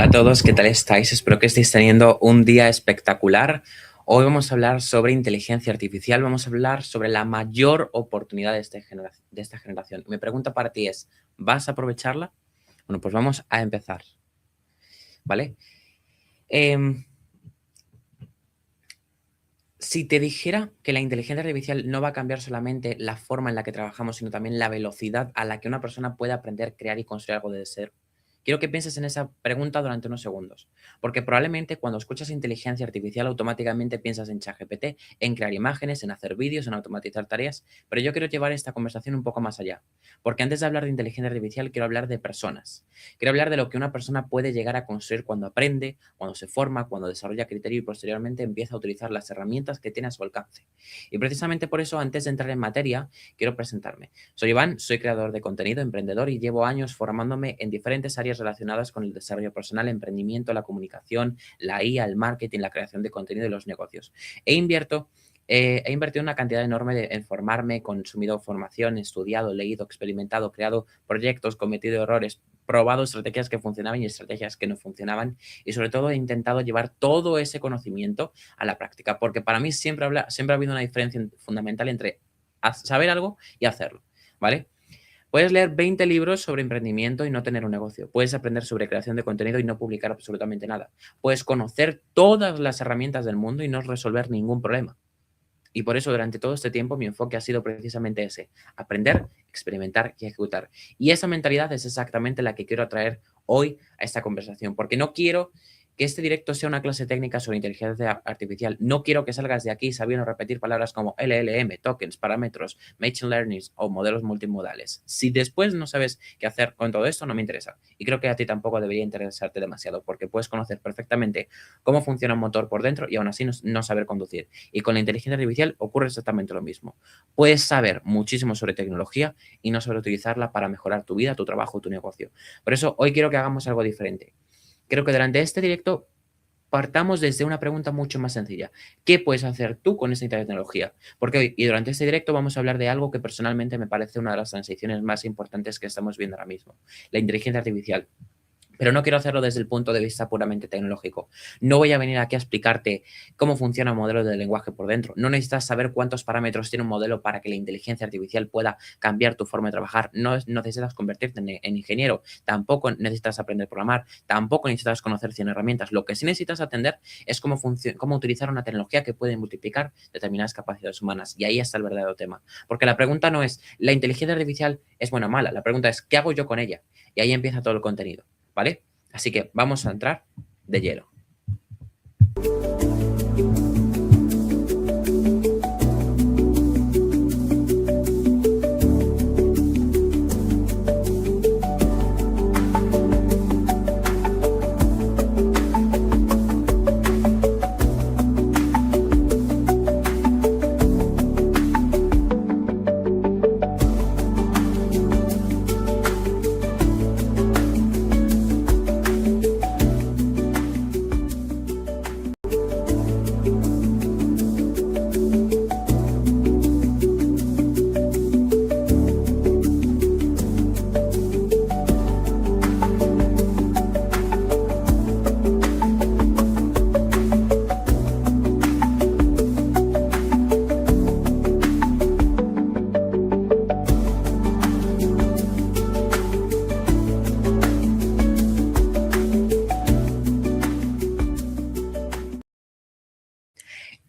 Hola a todos, ¿qué tal estáis? Espero que estéis teniendo un día espectacular. Hoy vamos a hablar sobre inteligencia artificial, vamos a hablar sobre la mayor oportunidad de esta generación. Mi pregunta para ti es, ¿vas a aprovecharla? Bueno, pues vamos a empezar, ¿vale? Em, si te dijera que la inteligencia artificial no va a cambiar solamente la forma en la que trabajamos, sino también la velocidad a la que una persona puede aprender, crear y construir algo desde cero. Quiero que pienses en esa pregunta durante unos segundos, porque probablemente cuando escuchas inteligencia artificial automáticamente piensas en ChatGPT, en crear imágenes, en hacer vídeos, en automatizar tareas, pero yo quiero llevar esta conversación un poco más allá, porque antes de hablar de inteligencia artificial quiero hablar de personas. Quiero hablar de lo que una persona puede llegar a construir cuando aprende, cuando se forma, cuando desarrolla criterio y posteriormente empieza a utilizar las herramientas que tiene a su alcance. Y precisamente por eso, antes de entrar en materia, quiero presentarme. Soy Iván, soy creador de contenido, emprendedor y llevo años formándome en diferentes áreas relacionadas con el desarrollo personal, emprendimiento, la comunicación, la IA, el marketing, la creación de contenido y los negocios. He invertido una cantidad enorme en formarme, he consumido formación, estudiado, leído, experimentado, creado proyectos, cometido errores, probado estrategias que funcionaban y estrategias que no funcionaban y sobre todo he intentado llevar todo ese conocimiento a la práctica, porque para mí siempre ha habido una diferencia fundamental entre saber algo y hacerlo, ¿vale? Puedes leer 20 libros sobre emprendimiento y no tener un negocio. Puedes aprender sobre creación de contenido y no publicar absolutamente nada. Puedes conocer todas las herramientas del mundo y no resolver ningún problema. Y por eso durante todo este tiempo mi enfoque ha sido precisamente ese, aprender, experimentar y ejecutar. Y esa mentalidad es exactamente la que quiero atraer hoy a esta conversación, porque no quiero que este directo sea una clase técnica sobre inteligencia artificial. No quiero que salgas de aquí sabiendo repetir palabras como LLM, tokens, parámetros, machine learning o modelos multimodales. Si después no sabes qué hacer con todo esto, no me interesa. Y creo que a ti tampoco debería interesarte demasiado, porque puedes conocer perfectamente cómo funciona un motor por dentro y aún así no saber conducir. Y con la inteligencia artificial ocurre exactamente lo mismo. Puedes saber muchísimo sobre tecnología y no saber utilizarla para mejorar tu vida, tu trabajo, tu negocio. Por eso hoy quiero que hagamos algo diferente. Creo que durante este directo partamos desde una pregunta mucho más sencilla. ¿Qué puedes hacer tú con esta tecnología? Porque hoy y durante este directo vamos a hablar de algo que personalmente me parece una de las transiciones más importantes que estamos viendo ahora mismo, la inteligencia artificial. Pero no quiero hacerlo desde el punto de vista puramente tecnológico. No voy a venir aquí a explicarte cómo funciona un modelo de lenguaje por dentro. No necesitas saber cuántos parámetros tiene un modelo para que la inteligencia artificial pueda cambiar tu forma de trabajar. No necesitas convertirte en ingeniero. Tampoco necesitas aprender a programar. Tampoco necesitas conocer 100 herramientas. Lo que sí necesitas atender es cómo utilizar una tecnología que puede multiplicar determinadas capacidades humanas. Y ahí está el verdadero tema. Porque la pregunta no es, ¿la inteligencia artificial es buena o mala? La pregunta es, ¿qué hago yo con ella? Y ahí empieza todo el contenido. ¿Vale? Así que vamos a entrar de lleno.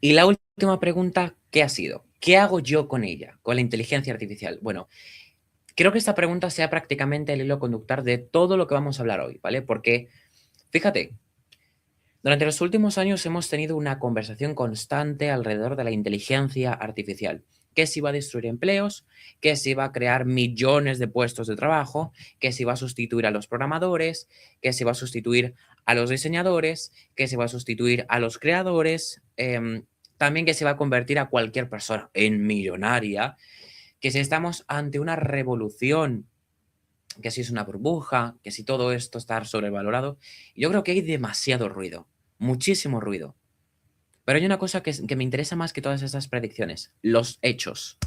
Y la última pregunta, ¿qué ha sido? ¿Qué hago yo con ella, con la inteligencia artificial? Bueno, creo que esta pregunta sea prácticamente el hilo conductor de todo lo que vamos a hablar hoy, ¿vale? Porque, fíjate, durante los últimos años hemos tenido una conversación constante alrededor de la inteligencia artificial, que si va a destruir empleos, que si va a crear millones de puestos de trabajo, que si va a sustituir a los programadores, que si va a sustituir a los diseñadores, que se va a sustituir a los creadores, también que se va a convertir a cualquier persona en millonaria, que si estamos ante una revolución, que si es una burbuja, que si todo esto está sobrevalorado. Yo creo que hay demasiado ruido, muchísimo ruido. Pero hay una cosa que me interesa más que todas estas predicciones, los hechos,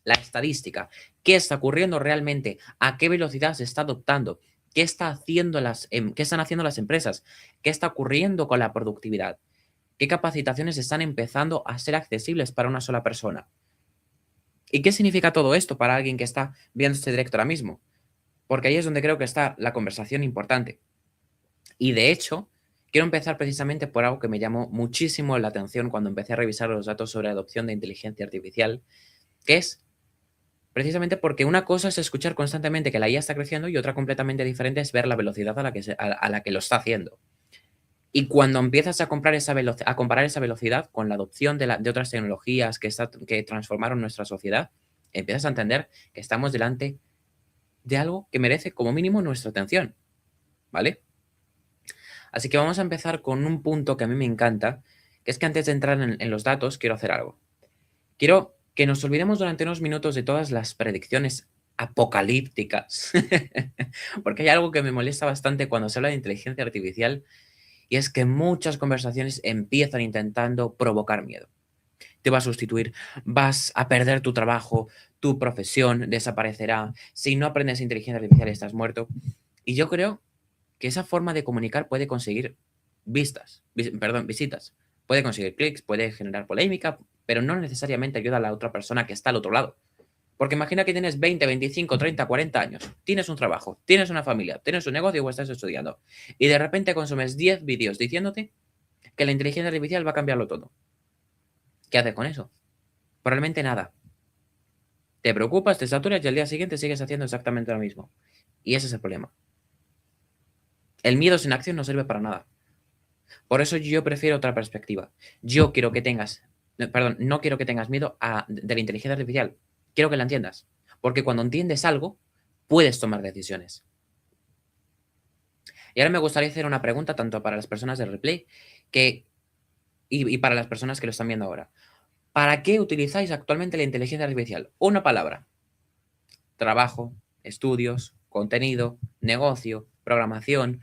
la estadística. ¿Qué está ocurriendo realmente? ¿A qué velocidad se está adoptando? ¿Qué qué están haciendo las empresas? ¿Qué está ocurriendo con la productividad? ¿Qué capacitaciones están empezando a ser accesibles para una sola persona? ¿Y qué significa todo esto para alguien que está viendo este directo ahora mismo? Porque ahí es donde creo que está la conversación importante. Y de hecho, quiero empezar precisamente por algo que me llamó muchísimo la atención cuando empecé a revisar los datos sobre adopción de inteligencia artificial, que es precisamente porque una cosa es escuchar constantemente que la IA está creciendo y otra completamente diferente es ver la velocidad a la que lo está haciendo. Y cuando empiezas a comparar esa velocidad con la adopción de otras tecnologías que transformaron nuestra sociedad, empiezas a entender que estamos delante de algo que merece como mínimo nuestra atención, ¿vale? Así que vamos a empezar con un punto que a mí me encanta, que es que antes de entrar en los datos, quiero hacer algo. Quiero que nos olvidemos durante unos minutos de todas las predicciones apocalípticas, porque hay algo que me molesta bastante cuando se habla de inteligencia artificial, y es que muchas conversaciones empiezan intentando provocar miedo. Te va a sustituir, vas a perder tu trabajo, tu profesión desaparecerá, si no aprendes inteligencia artificial estás muerto. Y yo creo que esa forma de comunicar puede conseguir visitas, puede conseguir clics, puede generar polémica, pero no necesariamente ayuda a la otra persona que está al otro lado. Porque imagina que tienes 20, 25, 30, 40 años, tienes un trabajo, tienes una familia, tienes un negocio o estás estudiando, y de repente consumes 10 vídeos diciéndote que la inteligencia artificial va a cambiarlo todo. ¿Qué haces con eso? Probablemente nada. Te preocupas, te saturas y al día siguiente sigues haciendo exactamente lo mismo. Y ese es el problema. El miedo sin acción no sirve para nada. Por eso yo prefiero otra perspectiva. Yo quiero que tengas, perdón, no quiero que tengas miedo de la inteligencia artificial. Quiero que la entiendas. Porque cuando entiendes algo, puedes tomar decisiones. Y ahora me gustaría hacer una pregunta tanto para las personas del replay y para las personas que lo están viendo ahora. ¿Para qué utilizáis actualmente la inteligencia artificial? Una palabra. Trabajo, estudios, contenido, negocio, programación,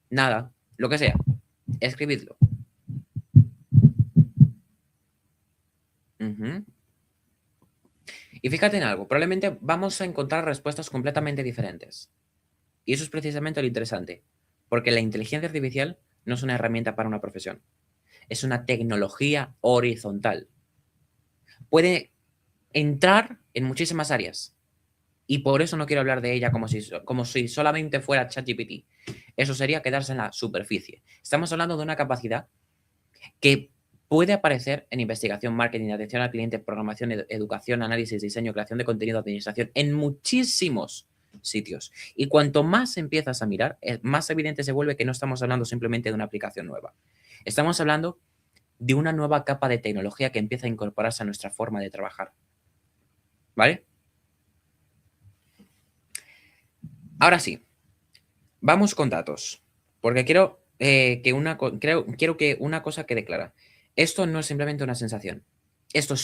nada, lo que sea. Escribidlo. Ujú. Y fíjate en algo, probablemente vamos a encontrar respuestas completamente diferentes. Y eso es precisamente lo interesante, porque la inteligencia artificial no es una herramienta para una profesión, es una tecnología horizontal. Puede entrar en muchísimas áreas y por eso no quiero hablar de ella como si solamente fuera ChatGPT. Eso sería quedarse en la superficie. Estamos hablando de una capacidad que puede aparecer en investigación, marketing, atención al cliente, programación, educación, análisis, diseño, creación de contenido, administración, en muchísimos sitios. Y cuanto más empiezas a mirar, más evidente se vuelve que no estamos hablando simplemente de una aplicación nueva. Estamos hablando de una nueva capa de tecnología que empieza a incorporarse a nuestra forma de trabajar. ¿Vale? Ahora sí, vamos con datos, porque quiero que una cosa quede clara. Esto no es simplemente una sensación. Esto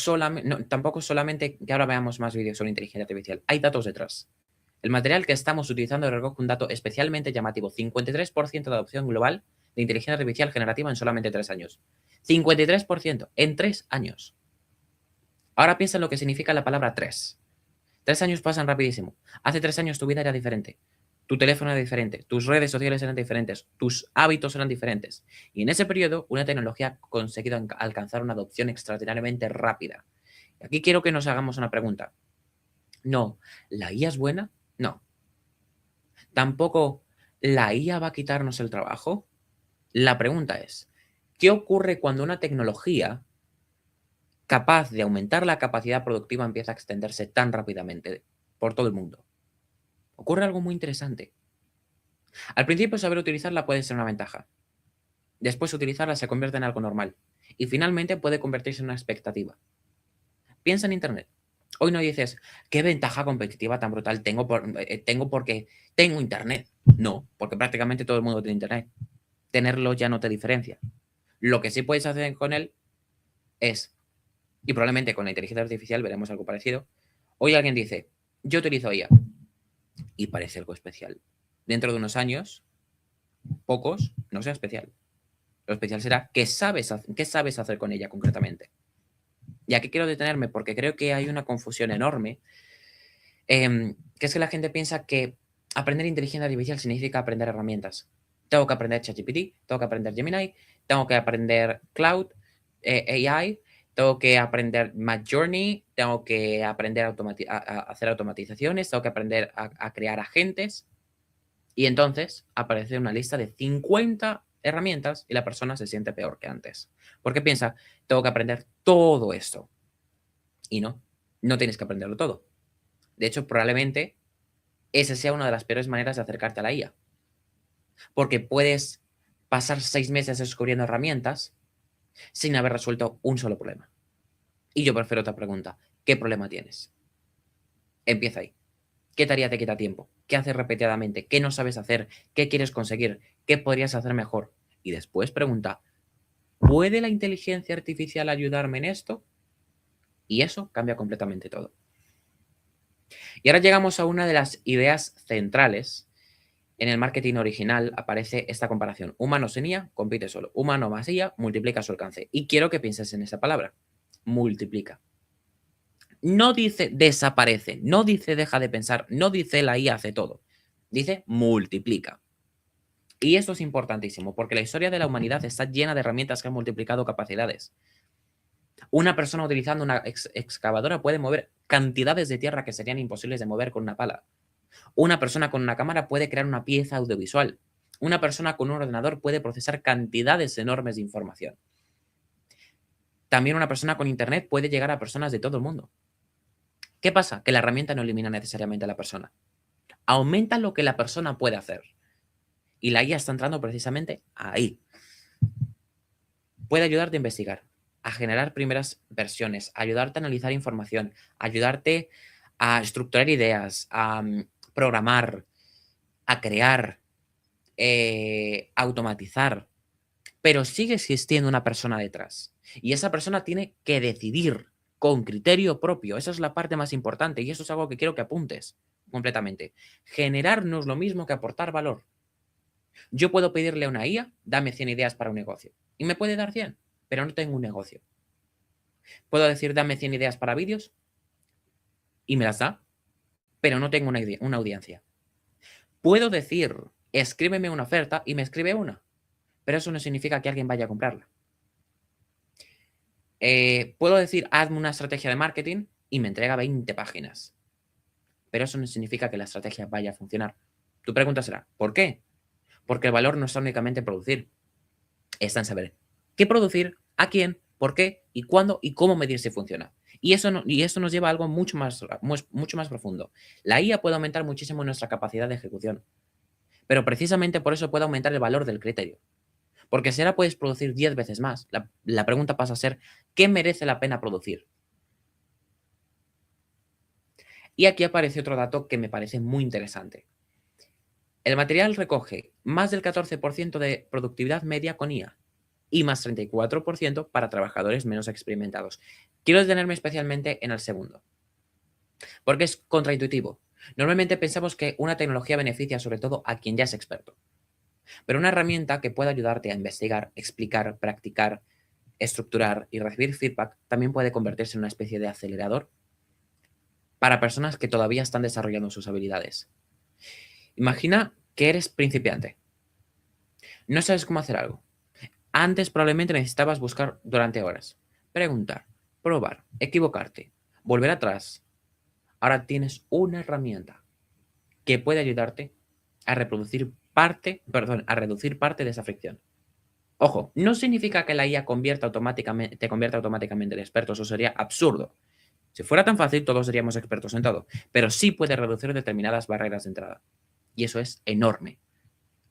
tampoco es solamente que ahora veamos más vídeos sobre inteligencia artificial. Hay datos detrás. El material que estamos utilizando recoge un dato especialmente llamativo. 53% de adopción global de inteligencia artificial generativa en solamente 3 años. 53% en 3 años. Ahora piensa en lo que significa la palabra 3. 3 años pasan rapidísimo. Hace 3 años tu vida era diferente. Tu teléfono era diferente, tus redes sociales eran diferentes, tus hábitos eran diferentes. Y en ese periodo, una tecnología ha conseguido alcanzar una adopción extraordinariamente rápida. Y aquí quiero que nos hagamos una pregunta. No, ¿la IA es buena? No. Tampoco, ¿la IA va a quitarnos el trabajo? La pregunta es, ¿qué ocurre cuando una tecnología capaz de aumentar la capacidad productiva empieza a extenderse tan rápidamente por todo el mundo? Ocurre algo muy interesante. Al principio, saber utilizarla puede ser una ventaja. Después, utilizarla se convierte en algo normal. Y finalmente puede convertirse en una expectativa. Piensa en Internet. Hoy no dices, ¿qué ventaja competitiva tan brutal tengo porque tengo Internet? No, porque prácticamente todo el mundo tiene Internet. Tenerlo ya no te diferencia. Lo que sí puedes hacer con él es, y probablemente con la inteligencia artificial veremos algo parecido, hoy alguien dice, yo utilizo IA y parece algo especial. Dentro de unos años, pocos, no sea especial. Lo especial será qué sabes hacer con ella concretamente. Y aquí quiero detenerme porque creo que hay una confusión enorme, que es que la gente piensa que Aprender inteligencia artificial significa aprender herramientas. Tengo que aprender ChatGPT, tengo que aprender Gemini, tengo que aprender Cloud, AI, tengo que aprender Midjourney, tengo que aprender a hacer automatizaciones, tengo que aprender a crear agentes. Y entonces aparece una lista de 50 herramientas y la persona se siente peor que antes. Porque piensa, tengo que aprender todo esto. Y no tienes que aprenderlo todo. De hecho, probablemente esa sea una de las peores maneras de acercarte a la IA. Porque puedes pasar 6 meses descubriendo herramientas sin haber resuelto un solo problema. Y yo prefiero otra pregunta. ¿Qué problema tienes? Empieza ahí. ¿Qué tarea te quita tiempo? ¿Qué haces repetidamente? ¿Qué no sabes hacer? ¿Qué quieres conseguir? ¿Qué podrías hacer mejor? Y después pregunta, ¿puede la inteligencia artificial ayudarme en esto? Y eso cambia completamente todo. Y ahora llegamos a una de las ideas centrales. En el marketing original aparece esta comparación. Humano sin IA, compite solo. Humano más IA, multiplica su alcance. Y quiero que pienses en esa palabra. Multiplica. No dice desaparece, no dice deja de pensar, no dice la IA hace todo. Dice multiplica. Y esto es importantísimo porque la historia de la humanidad está llena de herramientas que han multiplicado capacidades. Una persona utilizando una excavadora puede mover cantidades de tierra que serían imposibles de mover con una pala. Una persona con una cámara puede crear una pieza audiovisual. Una persona con un ordenador puede procesar cantidades enormes de información. También una persona con internet puede llegar a personas de todo el mundo. ¿Qué pasa? Que la herramienta no elimina necesariamente a la persona. Aumenta lo que la persona puede hacer. Y la IA está entrando precisamente ahí. Puede ayudarte a investigar, a generar primeras versiones, ayudarte a analizar información, ayudarte a estructurar ideas, a programar, a crear, automatizar. Pero sigue existiendo una persona detrás. Y esa persona tiene que decidir con criterio propio. Esa es la parte más importante y eso es algo que quiero que apuntes completamente. Generar no es lo mismo que aportar valor. Yo puedo pedirle a una IA, dame 100 ideas para un negocio. Y me puede dar 100, pero no tengo un negocio. Puedo decir, dame 100 ideas para vídeos y me las da, pero no tengo una audiencia. Puedo decir, escríbeme una oferta y me escribe una, pero eso no significa que alguien vaya a comprarla. Puedo decir, hazme una estrategia de marketing y me entrega 20 páginas, pero eso no significa que la estrategia vaya a funcionar. Tu pregunta será, ¿por qué? Porque el valor no está únicamente en producir, está en saber qué producir, a quién, por qué y cuándo y cómo medir si funciona. Y eso nos lleva a algo mucho más profundo. La IA puede aumentar muchísimo nuestra capacidad de ejecución, pero precisamente por eso puede aumentar el valor del criterio. Porque si ahora puedes producir 10 veces más, la pregunta pasa a ser, ¿qué merece la pena producir? Y aquí aparece otro dato que me parece muy interesante. El material recoge más del 14% de productividad media con IA y más 34% para trabajadores menos experimentados. Quiero detenerme especialmente en el segundo, porque es contraintuitivo. Normalmente pensamos que una tecnología beneficia sobre todo a quien ya es experto, pero una herramienta que pueda ayudarte a investigar, explicar, practicar, estructurar y recibir feedback también puede convertirse en una especie de acelerador para personas que todavía están desarrollando sus habilidades. Imagina que eres principiante. No sabes cómo hacer algo. Antes probablemente necesitabas buscar durante horas, preguntar, probar, equivocarte, volver atrás. Ahora tienes una herramienta que puede ayudarte a reducir parte de esa fricción. Ojo, no significa que la IA te convierta automáticamente en experto, eso sería absurdo. Si fuera tan fácil, todos seríamos expertos en todo, pero sí puede reducir determinadas barreras de entrada. Y eso es enorme.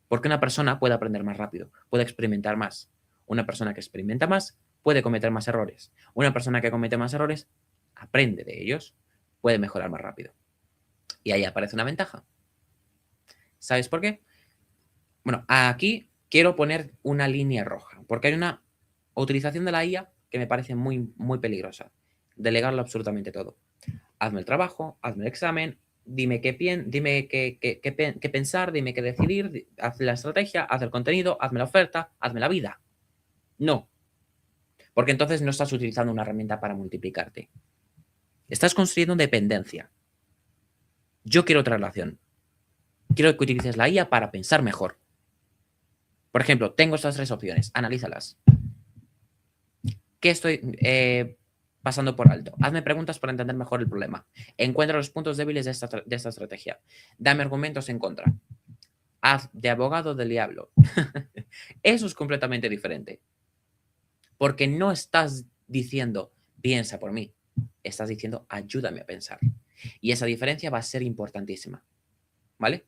Porque una persona puede aprender más rápido, puede experimentar más. Una persona que experimenta más puede cometer más errores. Una persona que comete más errores aprende de ellos, puede mejorar más rápido. Y ahí aparece una ventaja. ¿Sabes por qué? Bueno, aquí quiero poner una línea roja, porque hay una utilización de la IA que me parece muy, muy peligrosa. Delegarlo absolutamente todo. Hazme el trabajo, hazme el examen, dime qué pensar, dime qué decidir, haz la estrategia, haz el contenido, hazme la oferta, hazme la vida. No, porque entonces no estás utilizando una herramienta para multiplicarte. Estás construyendo dependencia. Yo quiero otra relación. Quiero que utilices la IA para pensar mejor. Por ejemplo, tengo estas 3 opciones, analízalas. ¿Qué estoy pasando por alto? Hazme preguntas para entender mejor el problema. Encuentra los puntos débiles de esta estrategia. Dame argumentos en contra. Haz de abogado del diablo. Eso es completamente diferente. Porque no estás diciendo, piensa por mí. Estás diciendo, ayúdame a pensar. Y esa diferencia va a ser importantísima. ¿Vale?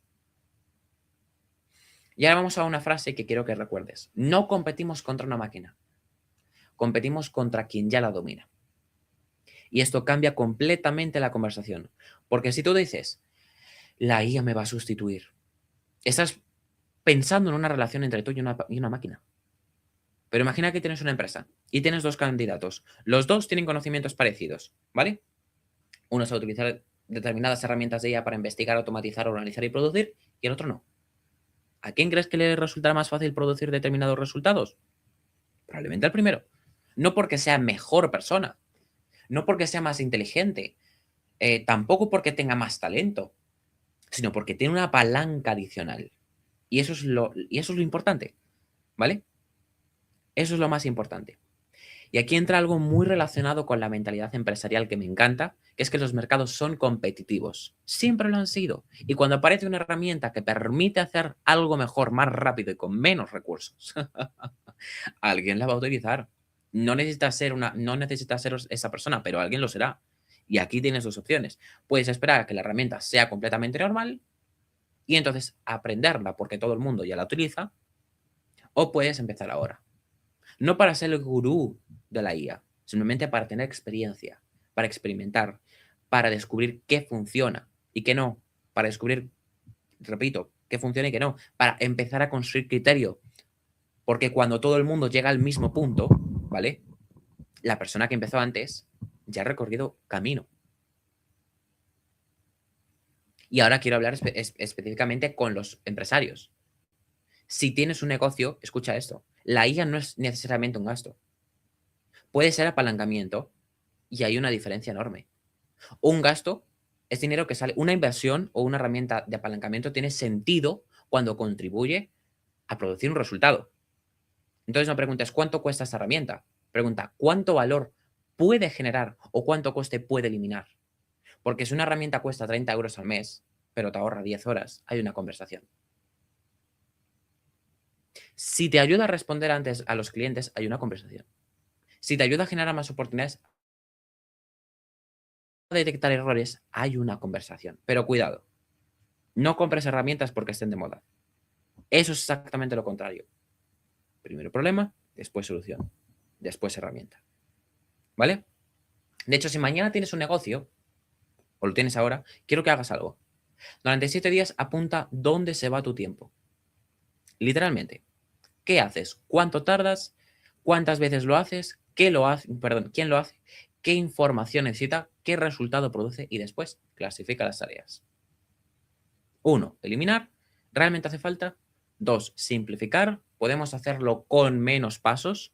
Y ahora vamos a una frase que quiero que recuerdes. No competimos contra una máquina. Competimos contra quien ya la domina. Y esto cambia completamente la conversación. Porque si tú dices, la IA me va a sustituir, estás pensando en una relación entre tú y una máquina. Pero imagina que tienes una empresa y tienes 2 candidatos. Los 2 tienen conocimientos parecidos, ¿vale? Uno sabe utilizar determinadas herramientas de IA para investigar, automatizar, organizar y producir, y el otro no. ¿A quién crees que le resultará más fácil producir determinados resultados? Probablemente al primero. No porque sea mejor persona, no porque sea más inteligente, tampoco porque tenga más talento, sino porque tiene una palanca adicional. Y eso es lo importante, ¿vale? Eso es lo más importante. Y aquí entra algo muy relacionado con la mentalidad empresarial que me encanta, que es que los mercados son competitivos. Siempre lo han sido. Y cuando aparece una herramienta que permite hacer algo mejor, más rápido y con menos recursos, alguien la va a utilizar. No necesitas ser esa persona, pero alguien lo será. Y aquí tienes 2 opciones. Puedes esperar a que la herramienta sea completamente normal y entonces aprenderla porque todo el mundo ya la utiliza, o puedes empezar ahora. No para ser el gurú de la IA, simplemente para tener experiencia, para experimentar, para descubrir qué funciona y qué no, para descubrir, repito, qué funciona y qué no, para empezar a construir criterio, porque cuando todo el mundo llega al mismo punto, ¿vale? La persona que empezó antes ya ha recorrido camino. Y ahora quiero hablar específicamente con los empresarios. Si tienes un negocio, escucha esto, la IA no es necesariamente un gasto. Puede ser apalancamiento y hay una diferencia enorme. Un gasto es dinero que sale, una inversión o una herramienta de apalancamiento tiene sentido cuando contribuye a producir un resultado. Entonces no preguntes cuánto cuesta esta herramienta, pregunta cuánto valor puede generar o cuánto coste puede eliminar. Porque si una herramienta cuesta 30 euros al mes, pero te ahorra 10 horas, hay una conversación. Si te ayuda a responder antes a los clientes, hay una conversación. Si te ayuda a generar más oportunidades, a detectar errores, hay una conversación. Pero cuidado, no compres herramientas porque estén de moda. Eso es exactamente lo contrario. Primero problema, después solución, después herramienta. ¿Vale? De hecho, si mañana tienes un negocio, o lo tienes ahora, quiero que hagas algo. Durante 7 días apunta dónde se va tu tiempo. Literalmente. ¿Qué haces? ¿Cuánto tardas? ¿Cuántas veces lo haces? ¿Qué lo hace? Perdón, ¿quién lo hace? ¿Qué información necesita? ¿Qué resultado produce? Y después clasifica las tareas. 1. Eliminar. ¿Realmente hace falta? 2. Simplificar. Podemos hacerlo con menos pasos.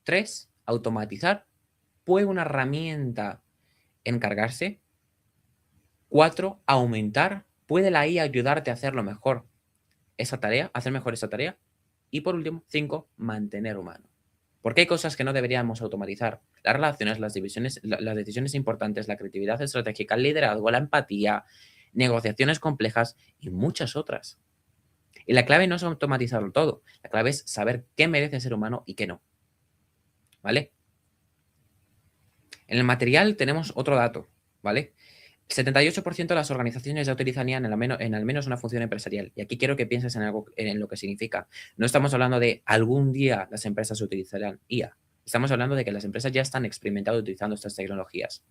3. Automatizar. ¿Puede una herramienta encargarse? 4. Aumentar. ¿Puede la IA ayudarte a hacerlo mejor esa tarea? ¿Hacer mejor esa tarea? Y por último, 5. Mantener humano. Porque hay cosas que no deberíamos automatizar. Las relaciones, las decisiones importantes, la creatividad estratégica, el liderazgo, la empatía, negociaciones complejas y muchas otras. Y la clave no es automatizarlo todo. La clave es saber qué merece ser humano y qué no. ¿Vale? En el material tenemos otro dato, ¿vale? El 78% de las organizaciones ya utilizarían en al menos una función empresarial. Y aquí quiero que pienses en algo, en lo que significa. No estamos hablando de algún día las empresas utilizarán IA. Estamos hablando de que las empresas ya están experimentando utilizando estas tecnologías.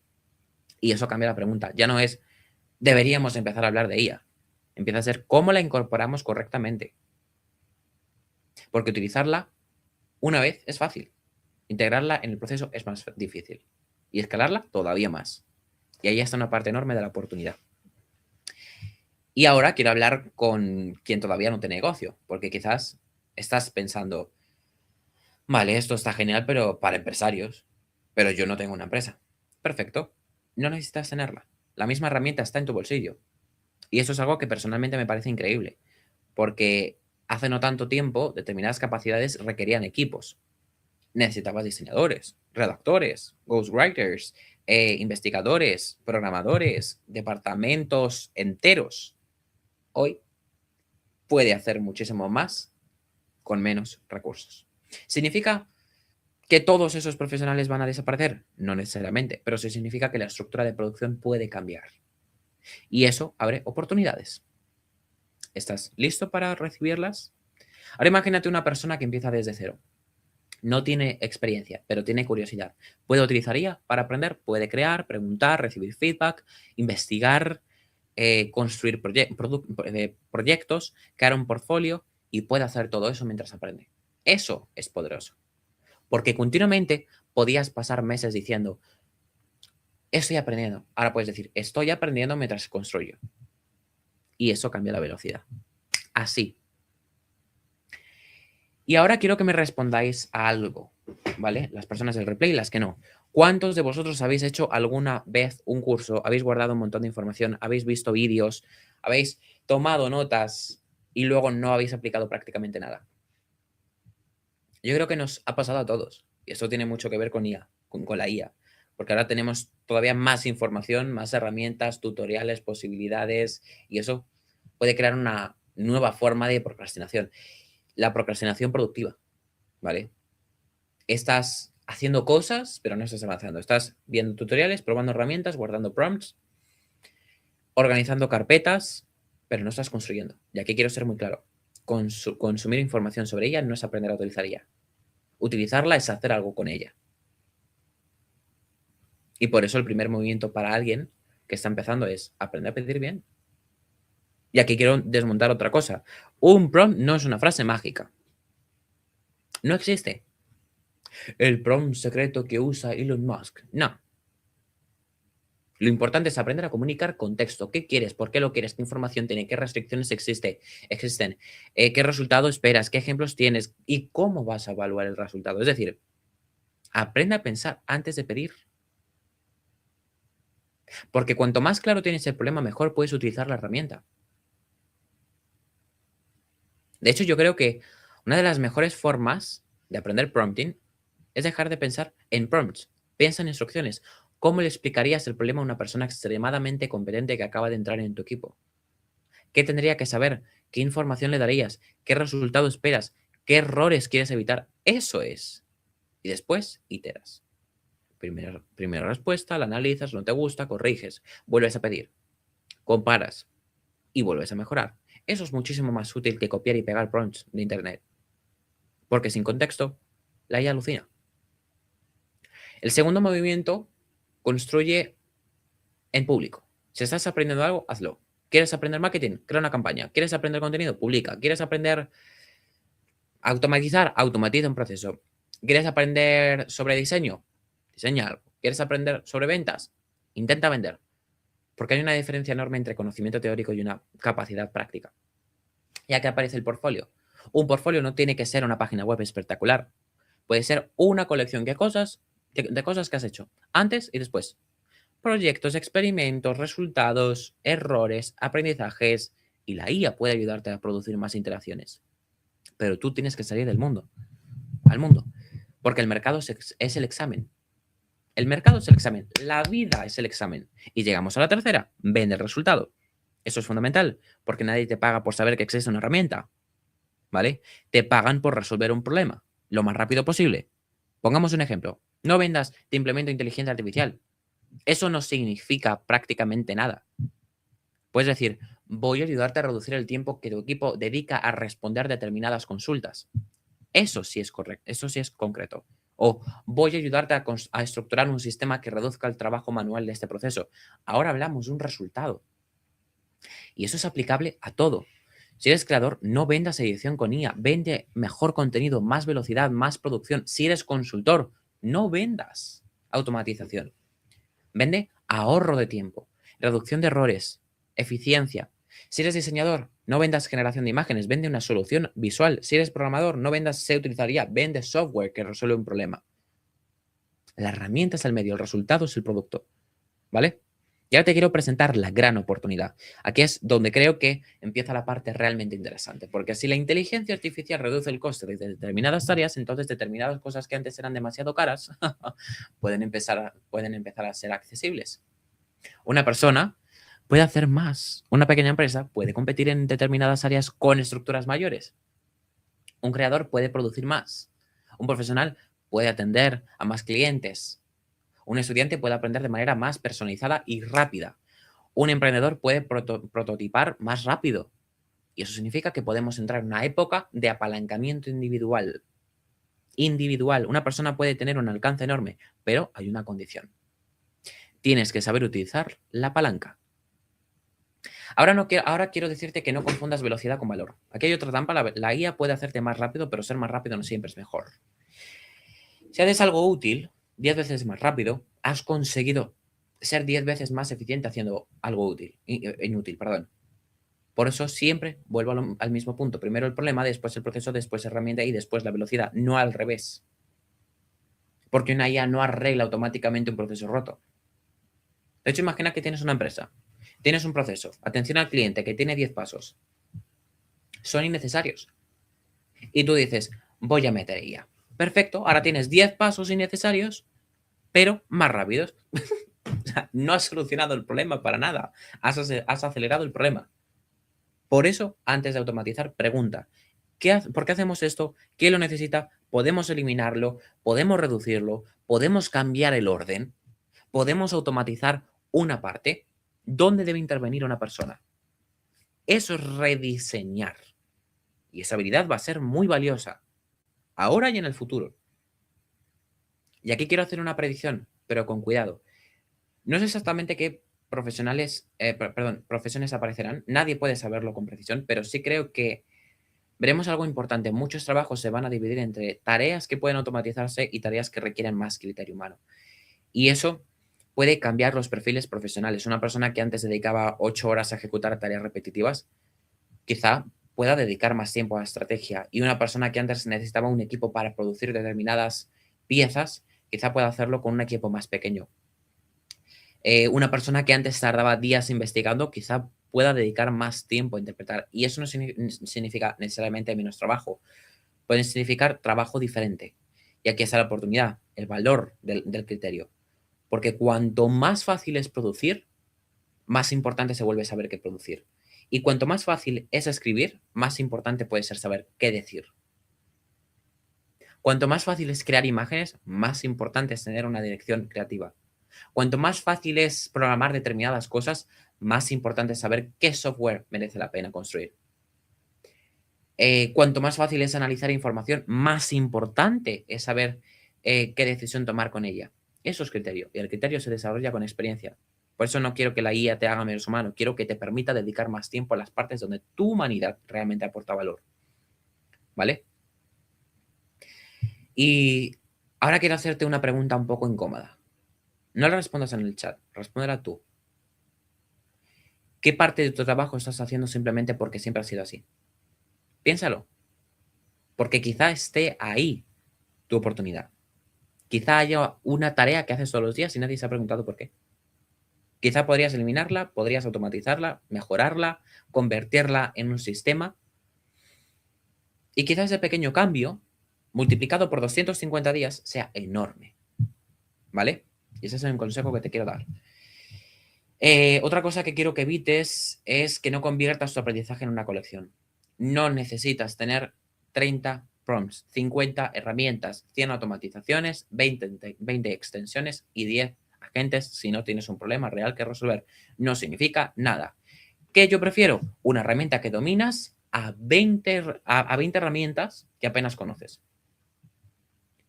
Y eso cambia la pregunta. Ya no es, deberíamos empezar a hablar de IA. Empieza a ser cómo la incorporamos correctamente. Porque utilizarla una vez es fácil. Integrarla en el proceso es más difícil. Y escalarla todavía más. Y ahí está una parte enorme de la oportunidad. Y ahora quiero hablar con quien todavía no tiene negocio, porque quizás estás pensando, vale, esto está genial, pero para empresarios, pero yo no tengo una empresa. Perfecto, no necesitas tenerla. La misma herramienta está en tu bolsillo. Y eso es algo que personalmente me parece increíble, porque hace no tanto tiempo determinadas capacidades requerían equipos. Necesitabas diseñadores, redactores, ghostwriters, investigadores, programadores, departamentos enteros. Hoy puede hacer muchísimo más con menos recursos. ¿Significa que todos esos profesionales van a desaparecer? No necesariamente, pero sí significa que la estructura de producción puede cambiar. Y eso abre oportunidades. ¿Estás listo para recibirlas? Ahora imagínate una persona que empieza desde cero. No tiene experiencia, pero tiene curiosidad. ¿Puede utilizar IA para aprender? Puede crear, preguntar, recibir feedback, investigar, construir proyectos, crear un portfolio y puede hacer todo eso mientras aprende. Eso es poderoso. Porque continuamente podías pasar meses diciendo, estoy aprendiendo. Ahora puedes decir, estoy aprendiendo mientras construyo. Y eso cambia la velocidad. Así. Y ahora quiero que me respondáis a algo, ¿vale? Las personas del replay y las que no. ¿Cuántos de vosotros habéis hecho alguna vez un curso, habéis guardado un montón de información, habéis visto vídeos, habéis tomado notas y luego no habéis aplicado prácticamente nada? Yo creo que nos ha pasado a todos. Y esto tiene mucho que ver con IA, con la IA. Porque ahora tenemos todavía más información, más herramientas, tutoriales, posibilidades, y eso puede crear una nueva forma de procrastinación. La procrastinación productiva, ¿vale? Estás haciendo cosas, pero no estás avanzando. Estás viendo tutoriales, probando herramientas, guardando prompts, organizando carpetas, pero no estás construyendo. Y aquí quiero ser muy claro. Consumir información sobre ella no es aprender a utilizar ella. Utilizarla es hacer algo con ella. Y por eso el primer movimiento para alguien que está empezando es aprender a pedir bien. Y aquí quiero desmontar otra cosa. Un prompt no es una frase mágica. No existe. El prompt secreto que usa Elon Musk. No. Lo importante es aprender a comunicar contexto. ¿Qué quieres? ¿Por qué lo quieres? ¿Qué información tiene? ¿Qué restricciones existen? ¿Qué resultado esperas? ¿Qué ejemplos tienes? ¿Y cómo vas a evaluar el resultado? Es decir, aprende a pensar antes de pedir. Porque cuanto más claro tienes el problema, mejor puedes utilizar la herramienta. De hecho, yo creo que una de las mejores formas de aprender prompting es dejar de pensar en prompts. Piensa en instrucciones. ¿Cómo le explicarías el problema a una persona extremadamente competente que acaba de entrar en tu equipo? ¿Qué tendría que saber? ¿Qué información le darías? ¿Qué resultado esperas? ¿Qué errores quieres evitar? Eso es. Y después, iteras. Primera respuesta, la analizas, no te gusta, corriges, vuelves a pedir, comparas y vuelves a mejorar. Eso es muchísimo más útil que copiar y pegar prompts de internet. Porque sin contexto, la IA alucina. El segundo movimiento construye en público. Si estás aprendiendo algo, hazlo. ¿Quieres aprender marketing? Crea una campaña. ¿Quieres aprender contenido? Publica. ¿Quieres aprender automatizar? Automatiza un proceso. ¿Quieres aprender sobre diseño? Diseña algo. ¿Quieres aprender sobre ventas? Intenta vender. Porque hay una diferencia enorme entre conocimiento teórico y una capacidad práctica. Y aquí aparece el portfolio. Un portfolio no tiene que ser una página web espectacular. Puede ser una colección de cosas que has hecho antes y después. Proyectos, experimentos, resultados, errores, aprendizajes, y la IA puede ayudarte a producir más interacciones. Pero tú tienes que salir del mundo, al mundo, porque el mercado es el examen. El mercado es el examen, la vida es el examen. Y llegamos a la tercera, vende el resultado. Eso es fundamental, porque nadie te paga por saber que existe una herramienta, ¿vale? Te pagan por resolver un problema lo más rápido posible. Pongamos un ejemplo. No vendas, te implemento inteligencia artificial. Eso no significa prácticamente nada. Puedes decir, voy a ayudarte a reducir el tiempo que tu equipo dedica a responder determinadas consultas. Eso sí es correcto, eso sí es concreto. O voy a ayudarte a estructurar un sistema que reduzca el trabajo manual de este proceso. Ahora hablamos de un resultado. Y eso es aplicable a todo. Si eres creador, no vendas edición con IA, vende mejor contenido, más velocidad, más producción. Si eres consultor, no vendas automatización. Vende ahorro de tiempo, reducción de errores, eficiencia. Si eres diseñador, no vendas generación de imágenes, vende una solución visual. Si eres programador, no vendas sé utilizar IA, vende software que resuelve un problema. La herramienta es el medio, el resultado es el producto. ¿Vale? Y ahora te quiero presentar la gran oportunidad. Aquí es donde creo que empieza la parte realmente interesante, porque si la inteligencia artificial reduce el coste de determinadas tareas, entonces determinadas cosas que antes eran demasiado caras pueden empezar a ser accesibles. Una persona puede hacer más. Una pequeña empresa puede competir en determinadas áreas con estructuras mayores. Un creador puede producir más. Un profesional puede atender a más clientes. Un estudiante puede aprender de manera más personalizada y rápida. Un emprendedor puede prototipar más rápido. Y eso significa que podemos entrar en una época de apalancamiento individual. Individual. Una persona puede tener un alcance enorme, pero hay una condición. Tienes que saber utilizar la palanca. Ahora quiero decirte que no confundas velocidad con valor. Aquí hay otra trampa. La IA puede hacerte más rápido, pero ser más rápido no siempre es mejor. Si haces algo útil 10 veces más rápido, has conseguido ser 10 veces más eficiente haciendo algo inútil. Perdón. Por eso siempre vuelvo al mismo punto. Primero el problema, después el proceso, después la herramienta y después la velocidad. No al revés. Porque una IA no arregla automáticamente un proceso roto. De hecho, imagina que tienes una empresa. Tienes un proceso. Atención al cliente que tiene 10 pasos. Son innecesarios. Y tú dices, voy a meter IA. Perfecto, ahora tienes 10 pasos innecesarios, pero más rápidos. O sea, no has solucionado el problema para nada. Has acelerado el problema. Por eso, antes de automatizar, pregunta, ¿por qué hacemos esto? ¿Quién lo necesita? ¿Podemos eliminarlo? ¿Podemos reducirlo? ¿Podemos cambiar el orden? ¿Podemos automatizar una parte? ¿Dónde debe intervenir una persona? Eso es rediseñar. Y esa habilidad va a ser muy valiosa, ahora y en el futuro. Y aquí quiero hacer una predicción, pero con cuidado. No sé exactamente qué profesiones aparecerán. Nadie puede saberlo con precisión, pero sí creo que veremos algo importante. Muchos trabajos se van a dividir entre tareas que pueden automatizarse y tareas que requieren más criterio humano. Y eso puede cambiar los perfiles profesionales. Una persona que antes dedicaba 8 horas a ejecutar tareas repetitivas, quizá pueda dedicar más tiempo a la estrategia. Y una persona que antes necesitaba un equipo para producir determinadas piezas, quizá pueda hacerlo con un equipo más pequeño. Una persona que antes tardaba días investigando, quizá pueda dedicar más tiempo a interpretar. Y eso no significa necesariamente menos trabajo. Puede significar trabajo diferente. Y aquí está la oportunidad, el valor del criterio. Porque cuanto más fácil es producir, más importante se vuelve saber qué producir. Y cuanto más fácil es escribir, más importante puede ser saber qué decir. Cuanto más fácil es crear imágenes, más importante es tener una dirección creativa. Cuanto más fácil es programar determinadas cosas, más importante es saber qué software merece la pena construir. Cuanto más fácil es analizar información, más importante es saber qué decisión tomar con ella. Eso es criterio, y el criterio se desarrolla con experiencia. Por eso no quiero que la IA te haga menos humano, quiero que te permita dedicar más tiempo a las partes donde tu humanidad realmente aporta valor. ¿Vale? Y ahora quiero hacerte una pregunta un poco incómoda. No la respondas en el chat, respóndela tú. ¿Qué parte de tu trabajo estás haciendo simplemente porque siempre ha sido así? Piénsalo, porque quizá esté ahí tu oportunidad. Quizá haya una tarea que haces todos los días y nadie se ha preguntado por qué. Quizá podrías eliminarla, podrías automatizarla, mejorarla, convertirla en un sistema. Y quizá ese pequeño cambio, multiplicado por 250 días, sea enorme. ¿Vale? Y ese es un consejo que te quiero dar. Otra cosa que quiero que evites es que no conviertas tu aprendizaje en una colección. No necesitas tener 30 prompts, 50 herramientas, 100 automatizaciones, 20 extensiones y 10 agentes si no tienes un problema real que resolver. No significa nada. ¿Qué yo prefiero? Una herramienta que dominas a 20 herramientas que apenas conoces.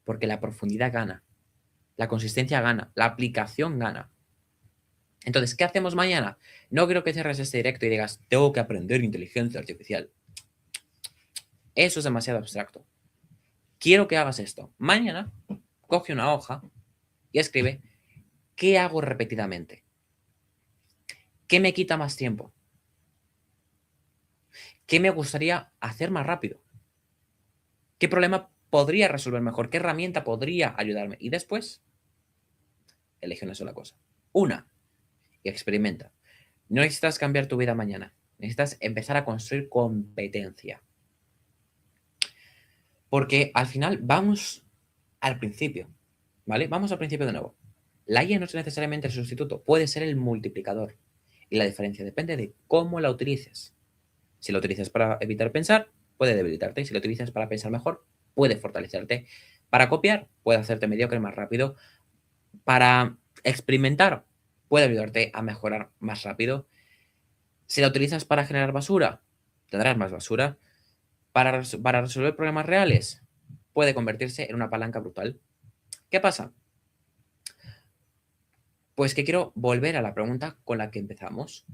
Porque la profundidad gana, la consistencia gana, la aplicación gana. Entonces, ¿qué hacemos mañana? No quiero que cierres este directo y digas, tengo que aprender inteligencia artificial. Eso es demasiado abstracto. Quiero que hagas esto. Mañana, coge una hoja y escribe, ¿qué hago repetidamente? ¿Qué me quita más tiempo? ¿Qué me gustaría hacer más rápido? ¿Qué problema podría resolver mejor? ¿Qué herramienta podría ayudarme? Y después, elige una sola cosa. Una. y experimenta. No necesitas cambiar tu vida mañana. Necesitas empezar a construir competencia. Porque al final vamos al principio, ¿vale? Vamos al principio de nuevo. La IA no es necesariamente el sustituto, puede ser el multiplicador. Y la diferencia depende de cómo la utilices. Si la utilizas para evitar pensar, puede debilitarte. Si la utilizas para pensar mejor, puede fortalecerte. Para copiar, puede hacerte mediocre más rápido. Para experimentar, puede ayudarte a mejorar más rápido. Si la utilizas para generar basura, tendrás más basura. Para resolver problemas reales, puede convertirse en una palanca brutal. ¿Qué pasa? Pues que quiero volver a la pregunta con la que empezamos.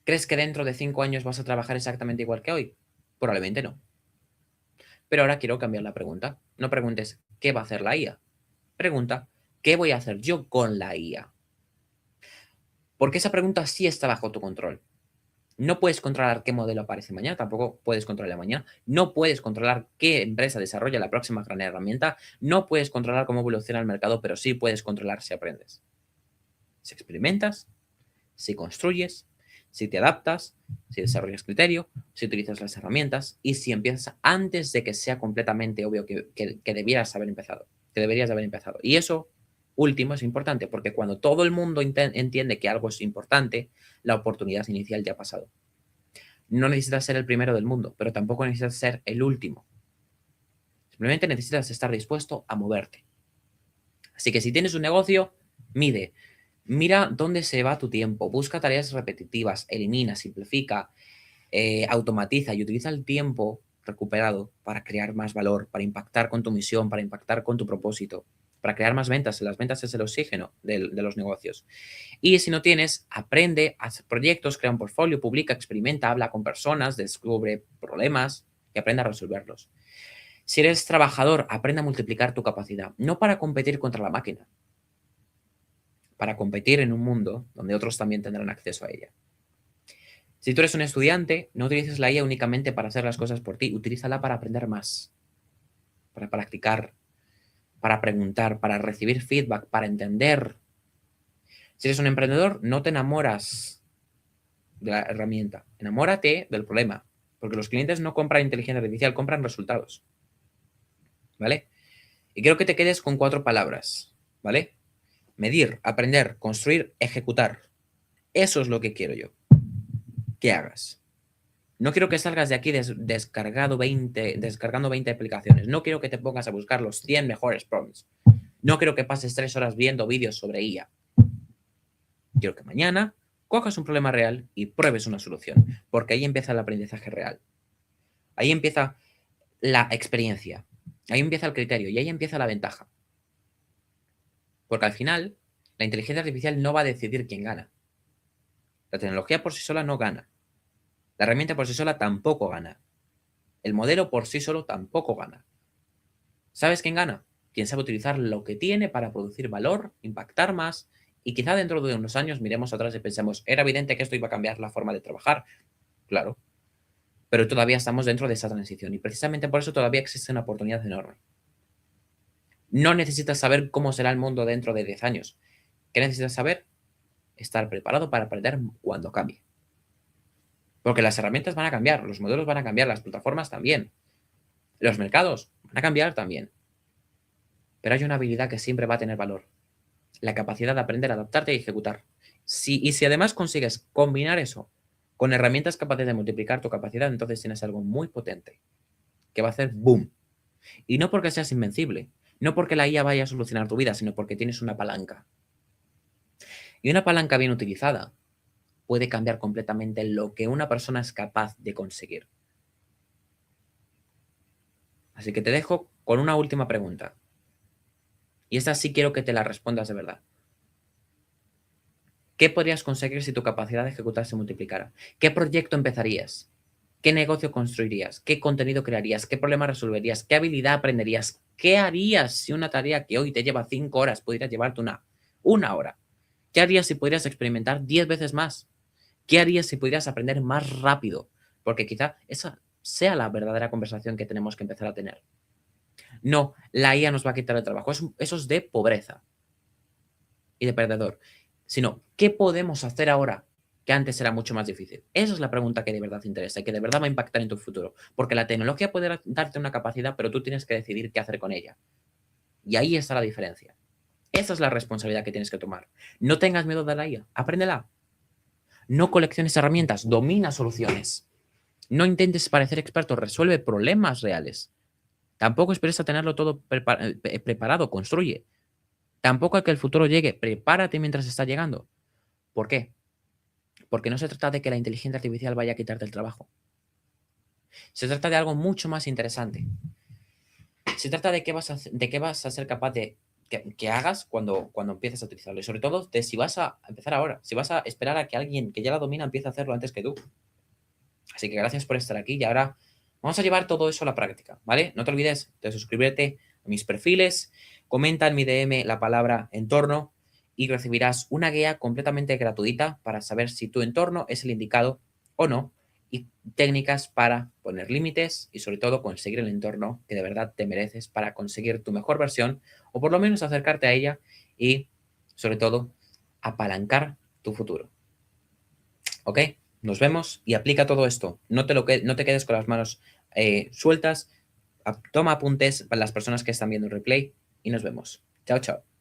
¿Crees que dentro de 5 años vas a trabajar exactamente igual que hoy? Probablemente no. Pero ahora quiero cambiar la pregunta. No preguntes qué va a hacer la IA. Pregunta, ¿qué voy a hacer yo con la IA? Porque esa pregunta sí está bajo tu control. No puedes controlar qué modelo aparece mañana, tampoco puedes controlar mañana. No puedes controlar qué empresa desarrolla la próxima gran herramienta. No puedes controlar cómo evoluciona el mercado, pero sí puedes controlar si aprendes. Si experimentas, si construyes, si te adaptas, si desarrollas criterio, si utilizas las herramientas y si empiezas antes de que sea completamente obvio que debieras haber empezado, que deberías haber empezado. Y eso último es importante porque cuando todo el mundo entiende que algo es importante, la oportunidad inicial ya ha pasado. No necesitas ser el primero del mundo, pero tampoco necesitas ser el último. Simplemente necesitas estar dispuesto a moverte. Así que si tienes un negocio, mira dónde se va tu tiempo, busca tareas repetitivas, elimina, simplifica, automatiza y utiliza el tiempo recuperado para crear más valor, para impactar con tu misión, para impactar con tu propósito, para crear más ventas. Las ventas es el oxígeno de los negocios. Y si no tienes, aprende, haz proyectos, crea un portfolio, publica, experimenta, habla con personas, descubre problemas y aprende a resolverlos. Si eres trabajador, aprende a multiplicar tu capacidad, no para competir contra la máquina, para competir en un mundo donde otros también tendrán acceso a ella. Si tú eres un estudiante, no utilices la IA únicamente para hacer las cosas por ti, utilízala para aprender más, para practicar, para preguntar, para recibir feedback, para entender. Si eres un emprendedor, no te enamoras de la herramienta, enamórate del problema, porque los clientes no compran inteligencia artificial, compran resultados, ¿vale? Y quiero que te quedes con 4 palabras, ¿vale? Medir, aprender, construir, ejecutar. Eso es lo que quiero yo que hagas. No quiero que salgas de aquí descargando 20 aplicaciones. No quiero que te pongas a buscar los 100 mejores prompts. No quiero que pases 3 horas viendo vídeos sobre IA. Quiero que mañana cojas un problema real y pruebes una solución, porque ahí empieza el aprendizaje real. Ahí empieza la experiencia. Ahí empieza el criterio y ahí empieza la ventaja. Porque al final, la inteligencia artificial no va a decidir quién gana. La tecnología por sí sola no gana. La herramienta por sí sola tampoco gana. El modelo por sí solo tampoco gana. ¿Sabes quién gana? Quien sabe utilizar lo que tiene para producir valor, impactar más y quizá dentro de unos años miremos atrás y pensemos, era evidente que esto iba a cambiar la forma de trabajar. Claro. Pero todavía estamos dentro de esa transición y precisamente por eso todavía existe una oportunidad enorme. No necesitas saber cómo será el mundo dentro de 10 años. ¿Qué necesitas saber? Estar preparado para aprender cuando cambie. Porque las herramientas van a cambiar, los modelos van a cambiar, las plataformas también. Los mercados van a cambiar también. Pero hay una habilidad que siempre va a tener valor. La capacidad de aprender, adaptarte y ejecutar. Y si además consigues combinar eso con herramientas capaces de multiplicar tu capacidad, entonces tienes algo muy potente que va a hacer boom. Y no porque seas invencible, no porque la IA vaya a solucionar tu vida, sino porque tienes una palanca. Y una palanca bien utilizada puede cambiar completamente lo que una persona es capaz de conseguir. Así que te dejo con una última pregunta. Y esta sí quiero que te la respondas de verdad. ¿Qué podrías conseguir si tu capacidad de ejecutar se multiplicara? ¿Qué proyecto empezarías? ¿Qué negocio construirías? ¿Qué contenido crearías? ¿Qué problema resolverías? ¿Qué habilidad aprenderías? ¿Qué harías si una tarea que hoy te lleva 5 horas pudiera llevarte una hora? ¿Qué harías si pudieras experimentar 10 veces más? ¿Qué harías si pudieras aprender más rápido? Porque quizá esa sea la verdadera conversación que tenemos que empezar a tener. No, la IA nos va a quitar el trabajo. Eso es de pobreza y de perdedor. sino ¿qué podemos hacer ahora que antes era mucho más difícil? Esa es la pregunta que de verdad te interesa y que de verdad va a impactar en tu futuro. Porque la tecnología puede darte una capacidad, pero tú tienes que decidir qué hacer con ella. Y ahí está la diferencia. Esa es la responsabilidad que tienes que tomar. No tengas miedo de la IA, apréndela. No colecciones herramientas, domina soluciones. No intentes parecer experto, resuelve problemas reales. Tampoco esperes a tenerlo todo preparado, construye. Tampoco a que el futuro llegue, prepárate mientras está llegando. ¿Por qué? Porque no se trata de que la inteligencia artificial vaya a quitarte el trabajo. Se trata de algo mucho más interesante. Se trata de qué vas a ser capaz de que hagas cuando empieces a utilizarlo. Y sobre todo, de si vas a empezar ahora, si vas a esperar a que alguien que ya la domina empiece a hacerlo antes que tú. Así que gracias por estar aquí y ahora vamos a llevar todo eso a la práctica, ¿vale? No te olvides de suscribirte a mis perfiles, comenta en mi DM la palabra entorno y recibirás una guía completamente gratuita para saber si tu entorno es el indicado o no y técnicas para poner límites y sobre todo conseguir el entorno que de verdad te mereces para conseguir tu mejor versión o por lo menos acercarte a ella y sobre todo apalancar tu futuro. ¿Ok? Nos vemos y aplica todo esto. No te quedes con las manos sueltas. Toma apuntes para las personas que están viendo el replay y nos vemos. Chao, chao.